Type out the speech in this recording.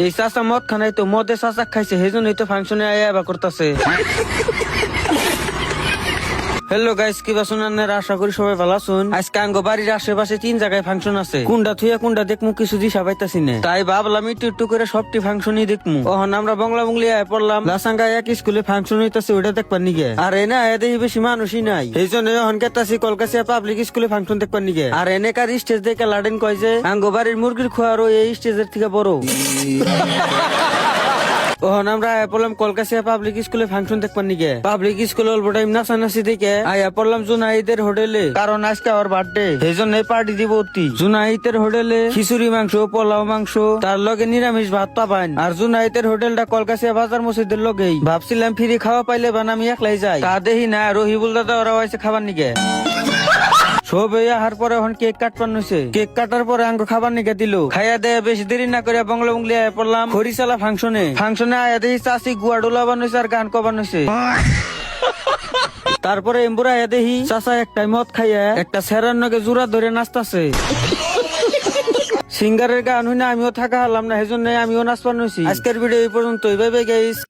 এই চাচা মদ খানাই তো মদে চাচা খাইছে, সেই জন্যই তো ফাংশনে আয়া করতেছে। হ্যালো গাইস, কি বাসুনার আশা করি সবাই ভালো আছেন। আজকে আঙ্গ বাড়ির আশেপাশে 3 জায়গায় ফাংশন আছে, কোনটা থুয়া কোনটা দেখমু কিছু দিশা পাইতাছি না, তাই ভাবলাম একটু করে সবটি ফাংশনই দেখমু। ওহন আমরা বাংলা বুংলি আয় পড়লাম, লাসাঙ্গা এক স্কুলে ফাংশন হইতাছে, ওইটা দেখবার নিগে। আর এনে আয় দেখি বেশি মানুষই নাই, এই জন্য ওহন কেতাছি কলকাতা পাবলিক স্কুলে ফাংশন দেখবার নিগে। আর এনেকার স্টেজ দেখে লাডেন কয় যে আঙ্গ বাড়ির মুরগির খোয়ারও এই স্টেজের থেকে বড়। ওহন আমরা আয়া পড়লাম কলকাতা পাবলিক স্কুলে ফাংশন দেখবার নিগে। পাবলিক স্কুলে অল্প টাইম নাচানাচি দেখে আয়া পড়লাম জুনাইদের হোটেলে, কারণ আজকে আমার বার্থডে, সেই জন্য পার্টি দিব অতি। জুনাইদের হোটেলে খিচুড়ি মাংস, পোলাও মাংস, তার লগে নিরামিষ ভাত পাবেন। আর জুনাইদের হোটেলটা কলকাতা বাজার মসজিদের লগেই। ভাবছিলাম ফ্রি খাওয়া পাইলে বান আমি একলাই যাই, তা দেখি না রহিবুল দাদা ওরা হয়েছে খাবার নিগে। সব আহার পরে এখন কেক কাটপান হয়েছে, কেক কাটার পরে আঙ্গ খাবার নিকে দিল। খাইয়া দেয়া বেশি দেরি না করে বাংলা বুংলি আয়া পড়লাম খরিচালা ফাংশনে আয়া দেখি চাষি গুয়া ডোলা বানাইছে আর গান কবান হয়েছে। তারপরে এম্বুরা আয়া দেখি চাচা একটা মদ খাইয়া একটা সেরার নগে জোড়া ধরে নাচতাছে। সিঙ্গারের গান হই না আমিও থাকা হলাম না, সেজন্য আমিও নাচপান হয়েছি। আজকের ভিডিও এই পর্যন্ত, বাই বাই গাইস।